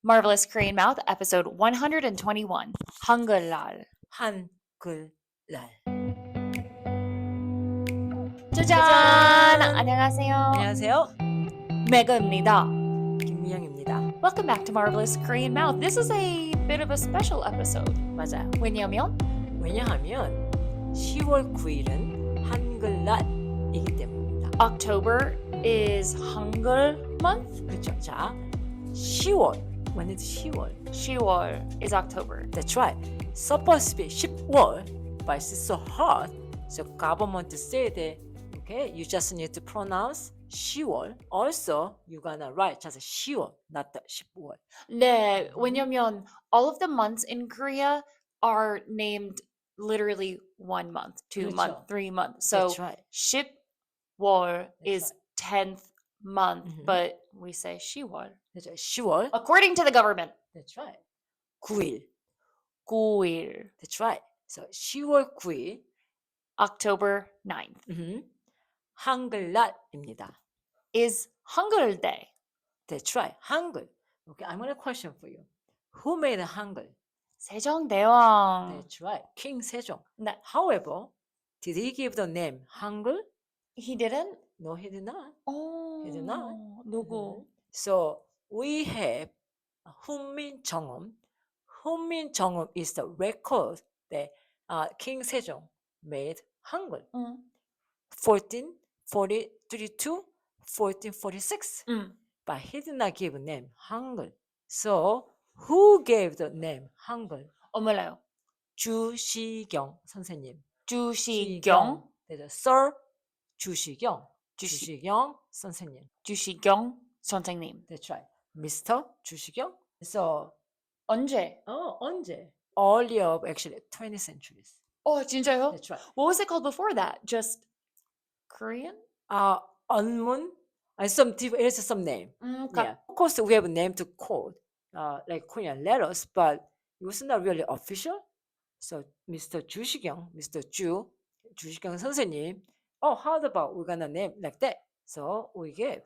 Marvelous Korean Mouth, episode 121. 한글날. 한글날. 짜잔! 안녕하세요. 안녕하세요. 메가입니다. 김미영입니다. Welcome back to Marvelous Korean Mouth. This is a bit of a special episode. 맞아요. 왜냐면 왜냐하면 10월 9일은 한글날이기 때문입니다. October is Hangul month. 그렇죠. 자, 10월. When it's 10월. 10월 is October. That's right. Supposed to be 10월, but it's so hard. So government said that, okay, you just need to pronounce 10월. Also, you're gonna write just 10월, not the 10월. 네, 왜냐면 all of the months in Korea are named literally 1 month, 2 그렇죠. month, 3 months. So That's right. 10월 is right. 10th month, Mhm. but we say 10월. 그렇죠. 10월. According to the government. That's right. 9일. 9일. That's right. So 10월 9일. October 9th. 한글날입니다. is Hangul Day. That's right. 한글. Okay, I'm going to question for you. Who made 한글? 세종대왕. That's right. King SeJong. 네. However, did he give the name 한글? He didn't? No, he did not. Oh. He did not. 누구? So we have 훈민정음. 훈민정음 is the record that King SeJong made 한글. 1432, 1446. But he did not give name 한글. So who gave the name 한글? 몰라요. 주시경 선생님. 주시경. Sir 주시경. 주시경 선생님. 주시경 선생님. That's right. Mr. 주시경. So 언제? 언제? Early of actually 20th centuries. 진짜요? That's right. What was it called before that? Just Korean? 언문. Some different. It's some name. Okay. Yeah. Of course, we have a name to code, like Korean letters, but it was not really official. So, Mr. 주시경, Mr. 주시경 선생님. How about we're gonna name like that? So we gave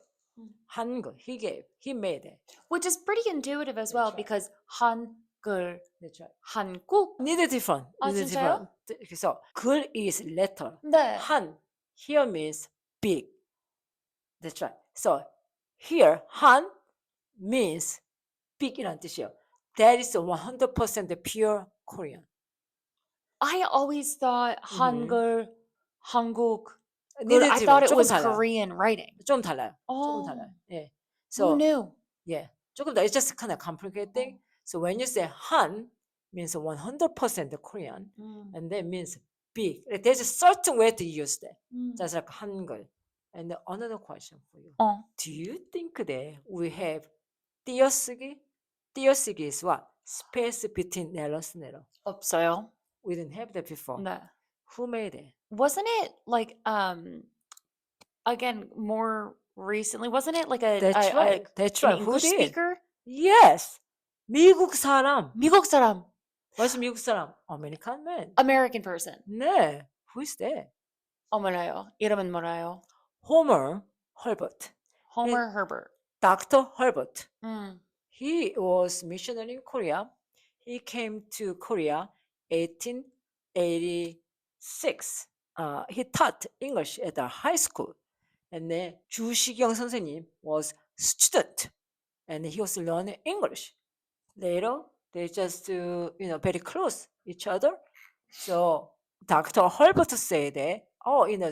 한글. He made it. Which is pretty intuitive as well right. because 한글, That's right. 한국. Neither different. Neither 진짜요? different. So 글 is letter. 네. 한 here means big. That's right. So here 한 means big이란 뜻이에요. That is 100% pure Korean. I always thought 한글, 한국. Neither I thought it 조금 was 달라요. Korean writing. 좀 달라요. 조금 Oh. 달라요. 예. Who So knew? yeah. 조금 더. It's just kind of complicated thing. So when you say 한 means 100% Korean, and that means big. There's a certain way to use that. Just like 한글. And another question for you. Do you think that we have 띄어쓰기? 띄어쓰기 is what? Space between letters. 없어요. We didn't have that before. 네. Who made it? Wasn't it like again more recently? Wasn't it like That's right. That's right. an Who English did? speaker? Yes. 미국 사람. 미국 사람. What's 미국 사람? American man. American person. 네. Who is that? 몰라요. 이름은 몰라요. Homer Hulbert. Homer Hulbert. Dr. Hulbert. He was missionary in Korea. He came to Korea 1886. He taught English at a high school. And then 주시경 선생님 was student. And he was learning English. Later, they just very close each other. So Dr. Hulbert said that,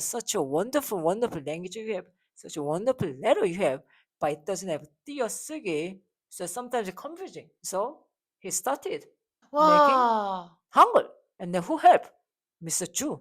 such a wonderful, wonderful language you have, such a wonderful letter you have, but it doesn't have 띄어쓰기. So sometimes it's confusing. So he started Wow. 한글. And then who helped? Mr. Chu.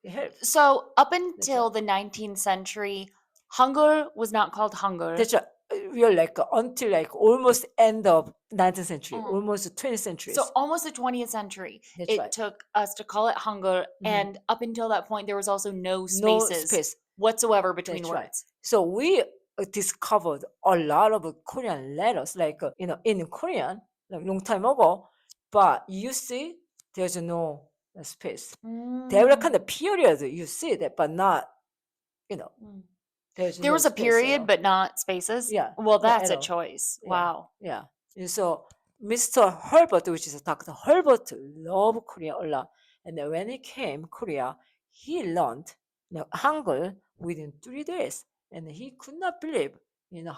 He helped. So up until the 19th century, Hangul was not called Hangul. That's right. We are until almost end of 19th century, almost 20th century. So almost the 20th century, it right. took us to call it Hangul, and up until that point, there was also no spaces whatsoever between That's words. right. So we discovered a lot of Korean letters, in Korean, long time ago. But you see, there's no space. There were kind of period you see that, but not, There was a period, but not spaces? Yeah. Well, that's at a all. choice. Yeah. Wow. Yeah. And so Mr. Hulbert, which is Dr. Hulbert, loved Korea a lot. And then when he came Korea, he learned Hangul within 3 days. And he could not believe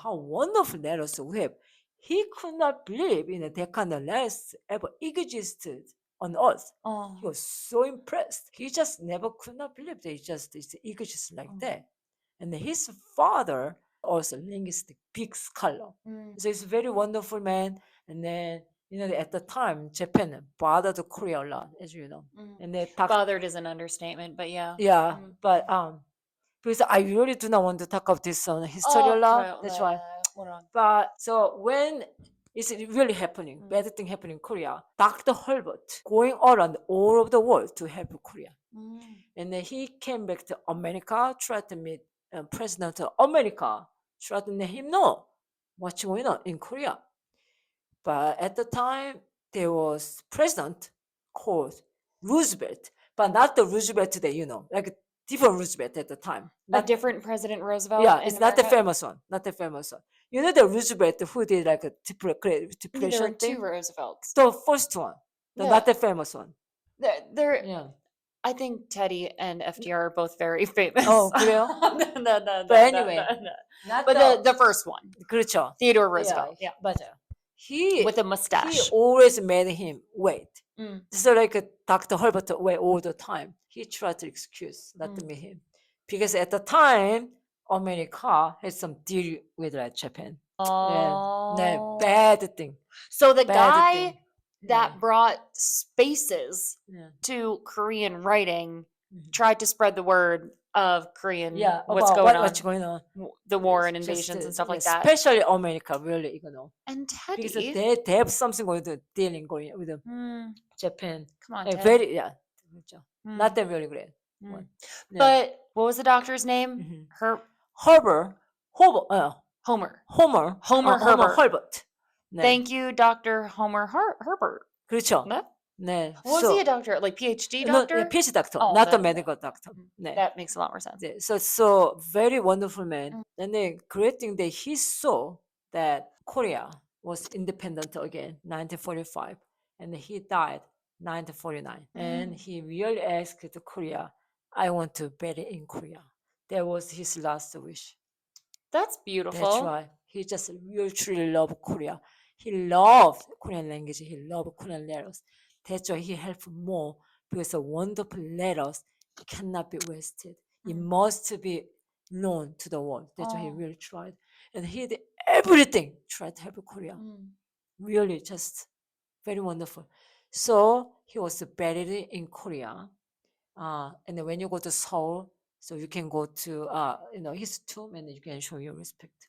how wonderful letters we have. He could not believe that kind of letters ever existed on earth. Oh. He was so impressed. He just never could not believe that it exists like that. And his father also linguistic big scholar. So he's a very wonderful man. And then at the time Japan bothered Korea a lot, as you know. And they talk, Bothered is an understatement, but yeah. yeah, but because I really do not want to talk about this on history a lot. That's why. But so when it's really happening, bad thing happening in Korea, Dr. Hulbert going around all over the world to help Korea. And then he came back to America, tried to meet President of America, tried to let him know what's going on in Korea. But at the time, there was president called Roosevelt, but not the Roosevelt today, like a different Roosevelt at the time. A different President Roosevelt. Yeah, in it's not the America? famous one. Not the famous one. You know the Roosevelt who did like a There were depression two thing? Roosevelts. The first one, Yeah. not the famous one. There. Yeah. I think Teddy and FDR are both very famous. Oh, 그래요? No, But anyway, not but the first one, 그렇죠. Theodore Roosevelt, yeah, 맞아요. He with a mustache. He always made him wait. Mm. So like Dr. Hulbert wait all the time. He tried to excuse not to meet him because at the time America had some deal with Japan. Oh. Yeah, bad thing. So the Bad guy thing. that Yeah. brought spaces Yeah. to Korean writing Mhm. tried to spread the word of Korean. Yeah, what's about going on, what's going on. the war and Just, invasions and stuff like yeah, that. Especially America, really, And because Teddy, they have something going to dealing going with Japan. come on, Yeah, Ted. very 그렇죠. Mm. Not that really great. Mm. one. Yeah. But what was the doctor's name? Mhm. Homer Homer Herbert. Hulbert. 네. Thank you, Dr. Homer Herbert. 그렇죠. 네? 네. Was so, he a doctor? Like PhD no, doctor? yeah, PhD doctor, Oh, not the that- medical doctor. 네. That makes a lot more sense. 네. So very wonderful man. And the great thing that he saw that Korea was independent again, 1945, and he died 1949. And he really asked to Korea, "I want to bury in Korea." That was his last wish. That's beautiful. That's right. He just really truly loved Korea. He loved Korean language. He loved Korean letters. That's why he helped more because the wonderful letters cannot be wasted. It must be known to the world. That's why he really tried. And he did everything tried to help Korea. Really just very wonderful. So he was buried in Korea. And then when you go to Seoul, so you can go to his tomb and you can show your respect.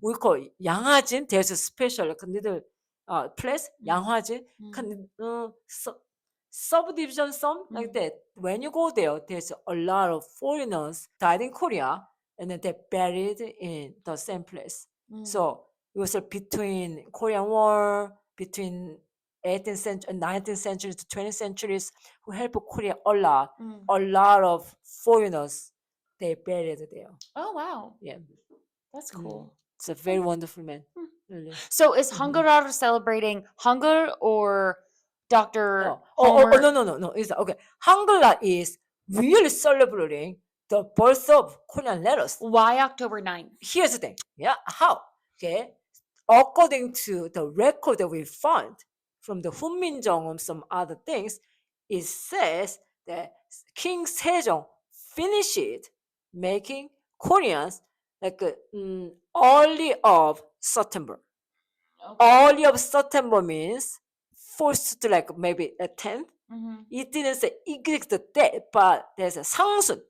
We call 양화진. There's a special little place, 양화진, subdivision some like that. When you go there, there's a lot of foreigners died in Korea, and then they buried in the same place. So it was between Korean War, between 18th century, 19th century to 20th centuries, who helped Korea a lot. A lot of foreigners they buried there. Oh wow. Yeah. That's cool. It's a very wonderful man. Really. So is Hangul celebrating Hangul or Dr. No. Homer? No. It's okay. 한글날 is really celebrating the birth of Korean letters. Why October 9th? Here's the thing. Yeah. How? Okay. According to the record that we found from the 훈민정음, some other things, it says that King SeJong finished making Koreans like early of September. Early of September means first to like maybe a 10th. It didn't say exact date, but there's a 상순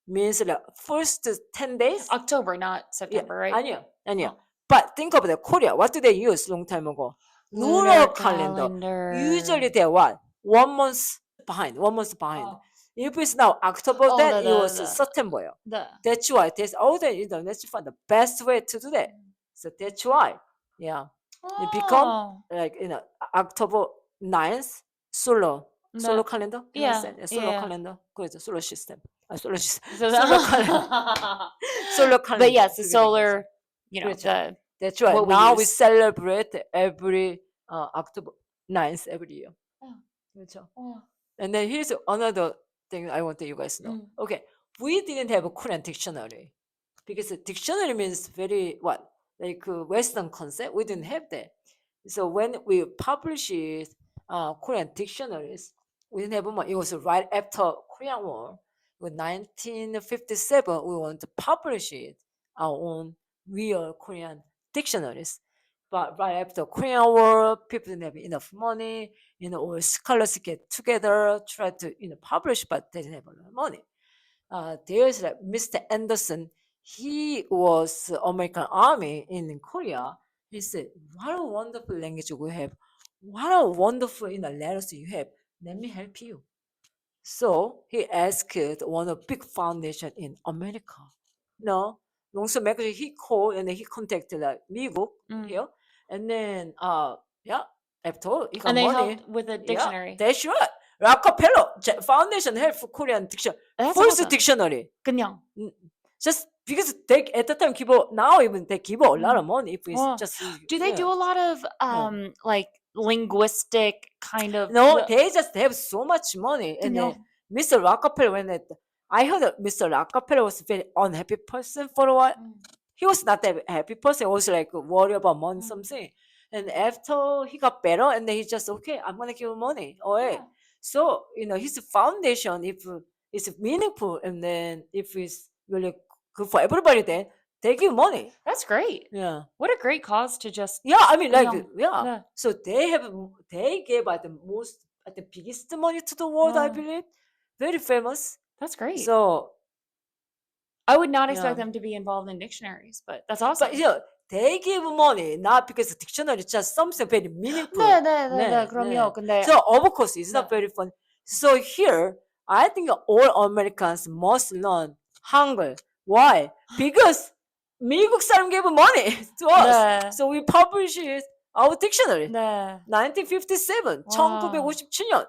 means like first 10 days. October, not September, right? 아니요. Oh. But think about Korea. What do they use long time ago? Lunar calendar. Usually they're what? 1 month behind. Oh. If it's now October, Oh, then the- it was the- September. The That's why there's let's find the best way to do that. So that's why, it become like October 9th solar calendar. Yeah, solar yeah. calendar. 그렇죠. solar system. Solar system. So solar calendar. Solar calendar. But yes, the solar, 그렇죠. the That's right. what we Now we use. celebrate every October 9th every year. Oh. 그렇죠. Oh. And then here's another thing I want you guys to know. Mm. Okay, we didn't have a Korean dictionary because the dictionary means very what, like Western concept. We didn't have that. So when we published Korean dictionaries, we didn't have one. It was right after Korean War. In 1957, we want to publish it, our own real Korean dictionaries. But right after Korean War, people didn't have enough money. All scholars get together, try to publish, but they didn't have a lot of money. There's like Mr. Anderson. He was American Army in Korea. He said, "What a wonderful language we have! What a wonderful letters you have. Let me help you." So he asked one of big foundation in America. No, long story short, he called and then he contacted like 미국 here, and then yeah, after he got And they money. helped with a Yeah, dictionary. that's right. Rockefeller Foundation helped Korean dictionary. That's First awesome. dictionary. 그냥. Just because they at the time give now even they give a lot of money if it's Oh. just. Do they do a lot of like linguistic kind of? No, they just have so much money. And No. then Mr. Rockefeller, I heard that Mr. Rockefeller was a very unhappy person for a while. He was not that happy person. He was like worried about money something. And after he got better, and then he just okay, I'm gonna give money away. Yeah. So his foundation, if it's meaningful, and then if it's really good for everybody, then they give money. That's great. Yeah. What a great cause to just. Yeah, I mean, like, Yeah. yeah. So they gave the biggest money to the world, I Wow. believe. Very famous. That's great. So, I would not expect Yeah. them to be involved in dictionaries, but that's awesome. but they give money not because the dictionary is just something very meaningful. 네, 그럼요. 근데 So of course it's not 네. very fun. So here, I think all Americans must learn Hangul. Why? Because 미국 사람 gave money to us. 네. So we published our dictionary. 네. 1957, 와. 1957년.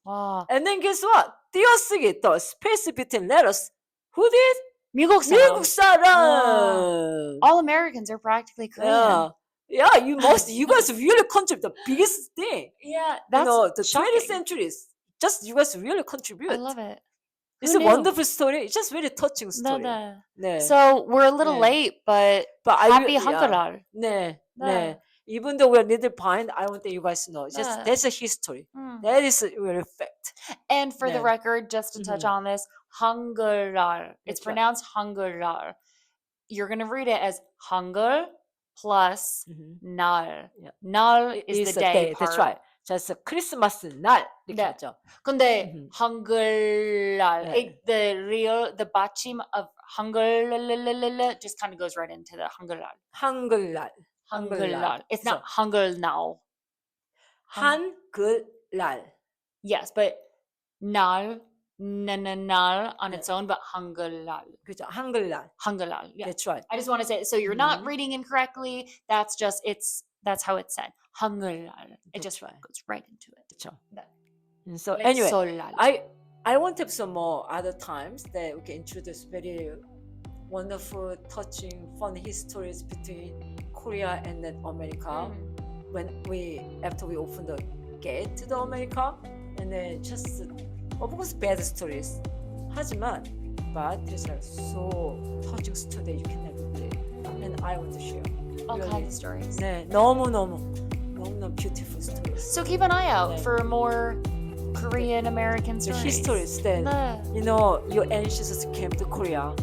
와. And then guess what? 띄어쓰기, the space between letters. Who did? 미국 사람. 미국 사람. All Americans are practically Korean. Yeah, you guys really contribute the biggest thing. Yeah, that's The 20th shocking. centuries. Just you guys really contribute. I love it. It's Who a knew? wonderful story. It's just really touching story. 네. 네. So we're a little 네. late, but happy 한글날. 네. 네. 네. Even though we're a little behind, I want you guys to know. Just 네. that's a history. 음. That is a real fact. And for the 네. record, just to touch on this, 한글날. It's That's right. pronounced 한글날. You're going to read it as Hangul plus 날. Yeah. 날 is It's the day part. That's right. just 크리스마스 날 이렇게 네. 하죠. 근데 한글날, 네. the 받침 of 한글 just kind of goes right into the 한글날. 한글날. 한글날. It's not 한글날. 한글날. Yes, but 날 on its own, but 한글날. 그죠? 한글날. 한글날. Yeah. That's right. I just want to say, so you're not reading incorrectly. That's that's how it's said. 한글날. It just right. goes right into it. 그렇죠. 네. And so anyway, 설날. I want to have some more other times that we can introduce very wonderful, touching, fun histories between Korea and then America. After we open the gate to the America, and then just of course bad stories. 하지만, but there's like so touching story that you can never believe, and I want to share. All kinds of stories. 네, 너무 beautiful stories. So keep an eye out 네. for more Korean American The stories. histories that 네. your ancestors came to Korea,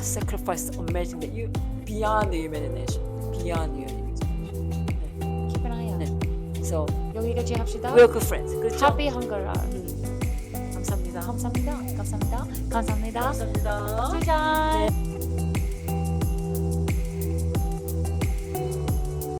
sacrificed amazing that you beyond the imagination, beyond your imagination. 네. Keep an eye out. 네. So 여기까지 합시다. we're good friends. 그렇죠? Happy 한글날. 감사합니다. 감사합니다. 감사합니다. 감사합니다. 감사합니다. 짜잔. 네.